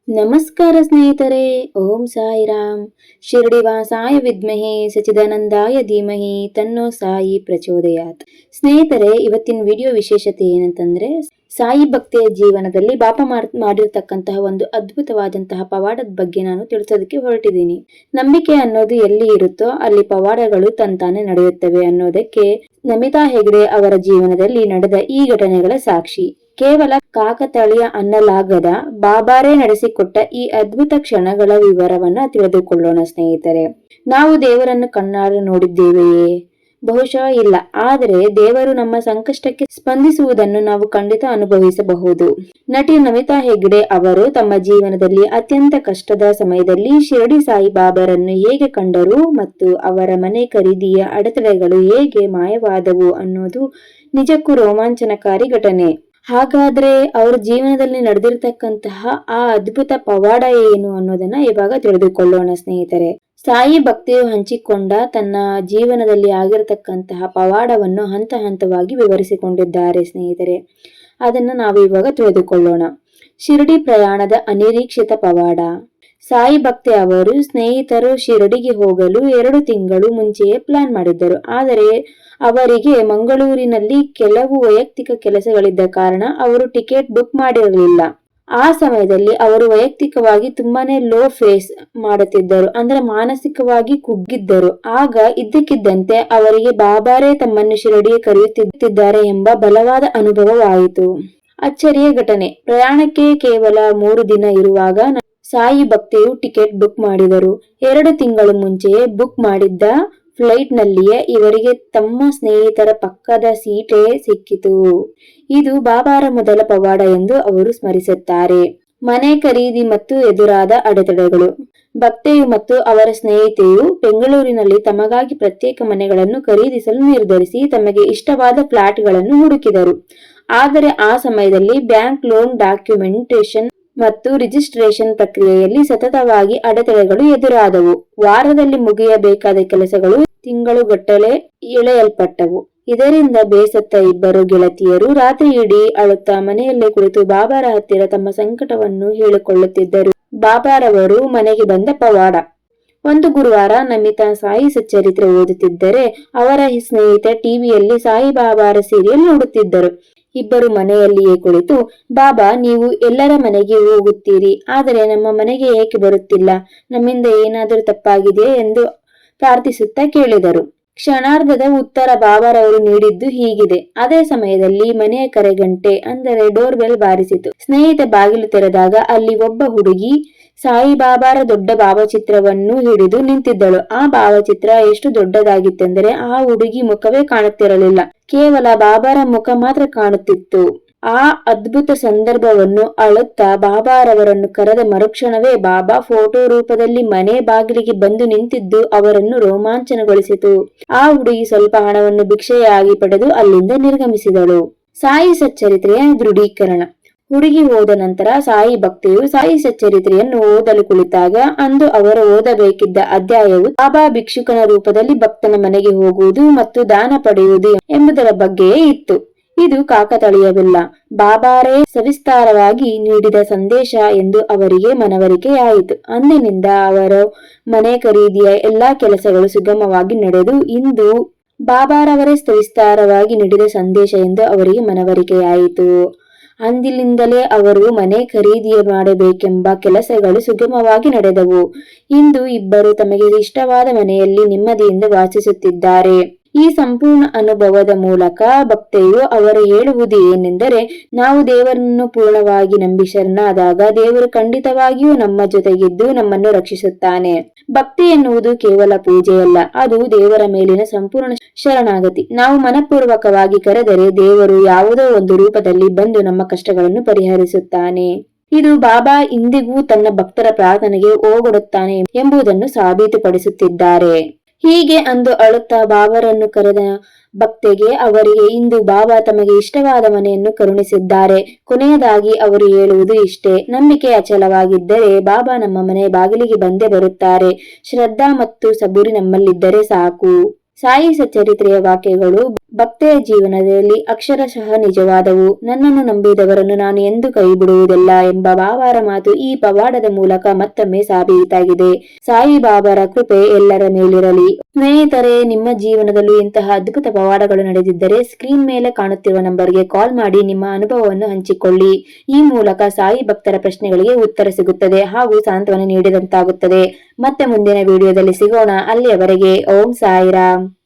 ನಮಸ್ಕಾರ ಸ್ನೇಹಿತರೆ. ಓಂ ಸಾಯಿರಾಮ್. ಶಿರಡಿವಾಸಾಯ ವಿದ್ಮಹೆ ಸಚಿದಾನಂದಾಯ ಧೀಮಹಿ ತನ್ನೋ ಸಾಯಿ ಪ್ರಚೋದಯಾತ್. ಸ್ನೇಹಿತರೆ, ಇವತ್ತಿನ ವಿಡಿಯೋ ವಿಶೇಷತೆ ಏನಂತಂದ್ರೆ, ಸಾಯಿ ಭಕ್ತಿಯ ಜೀವನದಲ್ಲಿ ಬಾಬಾ ಮಾಡಿರ್ತಕ್ಕಂತಹ ಒಂದು ಅದ್ಭುತವಾದಂತಹ ಪವಾಡದ ಬಗ್ಗೆ ನಾನು ತಿಳಿಸೋದಕ್ಕೆ ಹೊರಟಿದ್ದೀನಿ. ನಂಬಿಕೆ ಅನ್ನೋದು ಎಲ್ಲಿ ಇರುತ್ತೋ ಅಲ್ಲಿ ಪವಾಡಗಳು ತಂತಾನೆ ನಡೆಯುತ್ತವೆ ಅನ್ನೋದಕ್ಕೆ ನಮಿತಾ ಹೆಗ್ಡೆ ಅವರ ಜೀವನದಲ್ಲಿ ನಡೆದ ಈ ಘಟನೆಗಳ ಸಾಕ್ಷಿ. ಕೇವಲ ಕಾಕತಾಳೀಯ ಅನ್ನಲಾಗದ ಬಾಬಾರೇ ನಡೆಸಿಕೊಟ್ಟ ಈ ಅದ್ಭುತ ಕ್ಷಣಗಳ ವಿವರವನ್ನ ತಿಳಿದುಕೊಳ್ಳೋಣ ಸ್ನೇಹಿತರೆ. ನಾವು ದೇವರನ್ನು ಕಣ್ಣಾರೆ ನೋಡಿದ್ದೇವೆಯೇ? ಬಹುಶಃ ಇಲ್ಲ. ಆದರೆ ದೇವರು ನಮ್ಮ ಸಂಕಷ್ಟಕ್ಕೆ ಸ್ಪಂದಿಸುವುದನ್ನು ನಾವು ಖಂಡಿತ ಅನುಭವಿಸಬಹುದು. ನಟಿ ನಮಿತಾ ಹೆಗ್ಡೆ ಅವರು ತಮ್ಮ ಜೀವನದಲ್ಲಿ ಅತ್ಯಂತ ಕಷ್ಟದ ಸಮಯದಲ್ಲಿ ಶಿರಡಿ ಸಾಯಿ ಬಾಬಾರನ್ನು ಹೇಗೆ ಕಂಡರು ಮತ್ತು ಅವರ ಮನೆ ಖರೀದಿಯ ಅಡೆತಡೆಗಳು ಹೇಗೆ ಮಾಯವಾದವು ಅನ್ನೋದು ನಿಜಕ್ಕೂ ರೋಮಾಂಚನಕಾರಿ ಘಟನೆ. ಹಾಗಾದ್ರೆ ಅವರ ಜೀವನದಲ್ಲಿ ನಡೆದಿರ್ತಕ್ಕಂತಹ ಆ ಅದ್ಭುತ ಪವಾಡ ಏನು ಅನ್ನೋದನ್ನ ಇವಾಗ ತಿಳಿದುಕೊಳ್ಳೋಣ ಸ್ನೇಹಿತರೆ. ಸಾಯಿ ಭಕ್ತಿಯು ಹಂಚಿಕೊಂಡ ತನ್ನ ಜೀವನದಲ್ಲಿ ಆಗಿರತಕ್ಕಂತಹ ಪವಾಡವನ್ನು ಹಂತ ಹಂತವಾಗಿ ವಿವರಿಸಿಕೊಂಡಿದ್ದಾರೆ ಸ್ನೇಹಿತರೆ. ಅದನ್ನ ನಾವು ಇವಾಗ ತಿಳಿದುಕೊಳ್ಳೋಣ. ಶಿರಡಿ ಪ್ರಯಾಣದ ಅನಿರೀಕ್ಷಿತ ಪವಾಡ. ಸಾಯಿ ಭಕ್ತಿ ಅವರು ಸ್ನೇಹಿತರು ಶಿರಡಿಗೆ ಹೋಗಲು 2 ತಿಂಗಳು ಮುಂಚೆಯೇ ಪ್ಲಾನ್ ಮಾಡಿದ್ದರು. ಆದರೆ ಅವರಿಗೆ ಮಂಗಳೂರಿನಲ್ಲಿ ಕೆಲವು ವೈಯಕ್ತಿಕ ಕೆಲಸಗಳಿದ್ದ ಕಾರಣ ಅವರು ಟಿಕೆಟ್ ಬುಕ್ ಮಾಡಿರಲಿಲ್ಲ. ಆ ಸಮಯದಲ್ಲಿ ಅವರು ವೈಯಕ್ತಿಕವಾಗಿ ತುಂಬಾನೇ ಲೋ ಫೇಸ್ ಮಾಡುತ್ತಿದ್ದರು, ಅಂದ್ರೆ ಮಾನಸಿಕವಾಗಿ ಕುಗ್ಗಿದ್ದರು. ಆಗ ಇದ್ದಕ್ಕಿದ್ದಂತೆ ಅವರಿಗೆ ಬಾಬಾರೇ ತಮ್ಮನ್ನು ಶಿರಡಿಗೆ ಕರೆಯುತ್ತಿದ್ದಾರೆ ಎಂಬ ಬಲವಾದ ಅನುಭವವಾಯಿತು. ಅಚ್ಚರಿಯ ಘಟನೆ. ಪ್ರಯಾಣಕ್ಕೆ ಕೇವಲ 3 ದಿನ ಇರುವಾಗ ಸಾಯಿ ಭಕ್ತಿಯು ಟಿಕೆಟ್ ಬುಕ್ ಮಾಡಿದರು. 2 ತಿಂಗಳು ಮುಂಚೆಯೇ ಬುಕ್ ಮಾಡಿದ್ದ ಫ್ಲೈಟ್ ನಲ್ಲಿಯೇ ಇವರಿಗೆ ತಮ್ಮ ಸ್ನೇಹಿತರ ಪಕ್ಕದ ಸೀಟೇ ಸಿಕ್ಕಿತು. ಇದು ಬಾಬಾರ ಮೊದಲ ಪವಾಡ ಎಂದು ಅವರು ಸ್ಮರಿಸುತ್ತಾರೆ. ಮನೆ ಖರೀದಿ ಮತ್ತು ಎದುರಾದ ಅಡೆತಡೆಗಳು. ಭಕ್ತೆಯು ಮತ್ತು ಅವರ ಸ್ನೇಹಿತೆಯು ಬೆಂಗಳೂರಿನಲ್ಲಿ ತಮಗಾಗಿ ಪ್ರತ್ಯೇಕ ಮನೆಗಳನ್ನು ಖರೀದಿಸಲು ನಿರ್ಧರಿಸಿ ತಮಗೆ ಇಷ್ಟವಾದ ಫ್ಲಾಟ್ಗಳನ್ನು ಹುಡುಕಿದರು. ಆದರೆ ಆ ಸಮಯದಲ್ಲಿ ಬ್ಯಾಂಕ್ ಲೋನ್ ಡಾಕ್ಯುಮೆಂಟೇಶನ್ ಮತ್ತು ರಿಜಿಸ್ಟ್ರೇಷನ್ ಪ್ರಕ್ರಿಯೆಯಲ್ಲಿ ಸತತವಾಗಿ ಅಡೆತಡೆಗಳು ಎದುರಾದವು. ವಾರದಲ್ಲಿ ಮುಗಿಯಬೇಕಾದ ಕೆಲಸಗಳು ತಿಂಗಳುಗಟ್ಟಲೆ ಎಳೆಯಲ್ಪಟ್ಟವು. ಇದರಿಂದ ಬೇಸತ್ತ ಇಬ್ಬರು ಗೆಳತಿಯರು ರಾತ್ರಿ ಇಡೀ ಅಳುತ್ತಾ ಮನೆಯಲ್ಲೇ ಕುಳಿತು ಬಾಬಾರ ಹತ್ತಿರ ತಮ್ಮ ಸಂಕಟವನ್ನು ಹೇಳಿಕೊಳ್ಳುತ್ತಿದ್ದರು. ಬಾಬಾರವರು ಮನೆಗೆ ಬಂದ ಪವಾಡ. ಒಂದು ಗುರುವಾರ ನಮಿತಾ ಸಾಯಿ ಸಚ್ಚರಿತ್ರೆ ಓದುತ್ತಿದ್ದರೆ ಅವರ ಸ್ನೇಹಿತ ಟಿವಿಯಲ್ಲಿ ಸಾಯಿ ಬಾಬಾರ ಸೀರಿಯಲ್ ನೋಡುತ್ತಿದ್ದರು. ಇಬ್ಬರು ಮನೆಯಲ್ಲಿಯೇ ಕುಳಿತು, ಬಾಬಾ, ನೀವು ಎಲ್ಲರ ಮನೆಗೆ ಹೋಗುತ್ತೀರಿ, ಆದರೆ ನಮ್ಮ ಮನೆಗೆ ಏಕೆ ಬರುತ್ತಿಲ್ಲ? ನಮ್ಮಿಂದ ಏನಾದರೂ ತಪ್ಪಾಗಿದೆಯೇ ಎಂದು ಪ್ರಾರ್ಥಿಸುತ್ತಾ ಕೇಳಿದರು. ಕ್ಷಣಾರ್ಧದ ಉತ್ತರ ಬಾಬಾರವರು ನೀಡಿದ್ದು ಹೀಗಿದೆ. ಅದೇ ಸಮಯದಲ್ಲಿ ಮನೆಯ ಕರೆಗಂಟೆ ಅಂದರೆ ಡೋರ್ ಬೆಲ್ ಬಾರಿಸಿತು. ಸ್ನೇಹಿತ ಬಾಗಿಲು ತೆರೆದಾಗ ಅಲ್ಲಿ ಒಬ್ಬ ಹುಡುಗಿ ಸಾಯಿಬಾಬಾರ ದೊಡ್ಡ ಭಾವಚಿತ್ರವನ್ನು ಹಿಡಿದು ನಿಂತಿದ್ದಳು. ಆ ಭಾವಚಿತ್ರ ಎಷ್ಟು ದೊಡ್ಡದಾಗಿತ್ತೆಂದರೆ ಆ ಹುಡುಗಿ ಮುಖವೇ ಕಾಣುತ್ತಿರಲಿಲ್ಲ, ಕೇವಲ ಬಾಬಾರ ಮುಖ ಮಾತ್ರ ಕಾಣುತ್ತಿತ್ತು. ಆ ಅದ್ಭುತ ಸಂದರ್ಭವನ್ನು ಅಳುತ್ತಾ ಬಾಬಾರವರನ್ನು ಕರೆದ ಮರುಕ್ಷಣವೇ ಬಾಬಾ ಫೋಟೋ ರೂಪದಲ್ಲಿ ಮನೆ ಬಾಗಿಲಿಗೆ ಬಂದು ನಿಂತಿದ್ದು ಅವರನ್ನು ರೋಮಾಂಚನಗೊಳಿಸಿತು. ಆ ಹುಡುಗಿ ಸ್ವಲ್ಪ ಹಣವನ್ನು ಭಿಕ್ಷೆಯಾಗಿ ಪಡೆದು ಅಲ್ಲಿಂದ ನಿರ್ಗಮಿಸಿದಳು. ಸಾಯಿ ಸಚ್ಚರಿತ್ರೆಯ ದೃಢೀಕರಣ. ಹುಡುಗಿ ಹೋದ ನಂತರ ಸಾಯಿ ಭಕ್ತಿಯು ಸಾಯಿ ಸಚ್ಚರಿತ್ರೆಯನ್ನು ಓದಲು ಕುಳಿತಾಗ ಅಂದು ಅವರು ಓದಬೇಕಿದ್ದ ಅಧ್ಯಾಯವು ಬಾಬಾ ಭಿಕ್ಷುಕನ ರೂಪದಲ್ಲಿ ಭಕ್ತನ ಮನೆಗೆ ಹೋಗುವುದು ಮತ್ತು ದಾನ ಪಡೆಯುವುದು ಎಂಬುದರ ಬಗ್ಗೆಯೇ ಇತ್ತು. ಇದು ಕಾಕತಾಳೀಯವಿಲ್ಲ, ಬಾಬಾರೇ ಸವಿಸ್ತಾರವಾಗಿ ನೀಡಿದ ಸಂದೇಶ ಎಂದು ಅವರಿಗೆ ಮನವರಿಕೆಯಾಯಿತು. ಅಂದಿನಿಂದ ಅವರ ಮನೆ ಖರೀದಿಯ ಎಲ್ಲಾ ಕೆಲಸಗಳು ಸುಗಮವಾಗಿ ನಡೆದು ಇಂದು ಬಾಬಾರವರೇ ಸವಿಸ್ತಾರವಾಗಿ ನೀಡಿದ ಸಂದೇಶ ಎಂದು ಅವರಿಗೆ ಮನವರಿಕೆಯಾಯಿತು. ಅಂದಿನಿಂದಲೇ ಅವರು ಮನೆ ಖರೀದಿ ಮಾಡಬೇಕೆಂಬ ಕೆಲಸಗಳು ಸುಗಮವಾಗಿ ನಡೆದವು. ಇಂದು ಇಬ್ಬರು ತಮಗೆ ಇಷ್ಟವಾದ ಮನೆಯಲ್ಲಿ ನೆಮ್ಮದಿಯಿಂದ ವಾಸಿಸುತ್ತಿದ್ದಾರೆ. ಈ ಸಂಪೂರ್ಣ ಅನುಭವದ ಮೂಲಕ ಭಕ್ತೆಯು ಅವರು ಹೇಳುವುದು ಏನೆಂದರೆ, ನಾವು ದೇವರನ್ನು ಪೂರ್ಣವಾಗಿ ನಂಬಿ ಶರಣಾದಾಗ ದೇವರು ಖಂಡಿತವಾಗಿಯೂ ನಮ್ಮ ಜೊತೆಗಿದ್ದು ನಮ್ಮನ್ನು ರಕ್ಷಿಸುತ್ತಾನೆ. ಭಕ್ತಿ ಎನ್ನುವುದು ಕೇವಲ ಪೂಜೆಯಲ್ಲ, ಅದು ದೇವರ ಮೇಲಿನ ಸಂಪೂರ್ಣ ಶರಣಾಗತಿ. ನಾವು ಮನಪೂರ್ವಕವಾಗಿ ಕರೆದರೆ ದೇವರು ಯಾವುದೋ ಒಂದು ರೂಪದಲ್ಲಿ ಬಂದು ನಮ್ಮ ಕಷ್ಟಗಳನ್ನು ಪರಿಹರಿಸುತ್ತಾನೆ. ಇದು ಬಾಬಾ ಇಂದಿಗೂ ತನ್ನ ಭಕ್ತರ ಪ್ರಾರ್ಥನೆಗೆ ಓಗೊಡುತ್ತಾನೆ ಎಂಬುದನ್ನು ಸಾಬೀತುಪಡಿಸುತ್ತಿದ್ದಾರೆ. ಹೀಗೆ ಅಂದು ಅಳುತ್ತಾ ಬಾಬಾರನ್ನು ಕರೆದ ಭಕ್ತೆಗೆ ಅವರಿಗೆ ಇಂದು ಬಾಬಾ ತಮಗೆ ಇಷ್ಟವಾದ ಮನೆಯನ್ನು ಕರುಣಿಸಿದ್ದಾರೆ. ಕೊನೆಯದಾಗಿ ಅವರು ಹೇಳುವುದು ಇಷ್ಟೇ: ನಂಬಿಕೆ ಅಚಲವಾಗಿದ್ದರೆ ಬಾಬಾ ನಮ್ಮ ಮನೆ ಬಾಗಿಲಿಗೆ ಬಂದೇ ಬರುತ್ತಾರೆ. ಶ್ರದ್ಧಾ ಮತ್ತು ಸಬೂರಿ ನಮ್ಮಲ್ಲಿದ್ದರೆ ಸಾಕು. ಸಾಯಿ ಸಚ್ಚರಿತ್ರೆಯ ವಾಕ್ಯಗಳು ಭಕ್ತೆಯ ಜೀವನದಲ್ಲಿ ಅಕ್ಷರಶಃ ನಿಜವಾದವು. ನನ್ನನ್ನು ನಂಬಿದವರನ್ನು ನಾನು ಎಂದು ಕೈ ಬಿಡುವುದಿಲ್ಲ ಎಂಬ ಬಾಬಾರ ಮಾತು ಈ ಪವಾಡದ ಮೂಲಕ ಮತ್ತೊಮ್ಮೆ ಸಾಬೀತಾಗಿದೆ. ಸಾಯಿ ಬಾಬಾರ ಕೃಪೆ ಎಲ್ಲರ ಮೇಲಿರಲಿ. ಸ್ನೇಹಿತರೆ, ನಿಮ್ಮ ಜೀವನದಲ್ಲೂ ಇಂತಹ ಅದ್ಭುತ ಪವಾಡಗಳು ನಡೆದಿದ್ದರೆ ಸ್ಕ್ರೀನ್ ಮೇಲೆ ಕಾಣುತ್ತಿರುವ ನಂಬರ್ಗೆ ಕಾಲ್ ಮಾಡಿ ನಿಮ್ಮ ಅನುಭವವನ್ನು ಹಂಚಿಕೊಳ್ಳಿ. ಈ ಮೂಲಕ ಸಾಯಿ ಭಕ್ತರ ಪ್ರಶ್ನೆಗಳಿಗೆ ಉತ್ತರ ಸಿಗುತ್ತದೆ ಹಾಗೂ ಸಾಂತ್ವನ ನೀಡಿದಂತಾಗುತ್ತದೆ. ಮತ್ತೆ ಮುಂದಿನ ವಿಡಿಯೋದಲ್ಲಿ ಸಿಗೋಣ. ಅಲ್ಲಿಯವರೆಗೆ ಓಂ ಸಾಯಿರಾಮ್.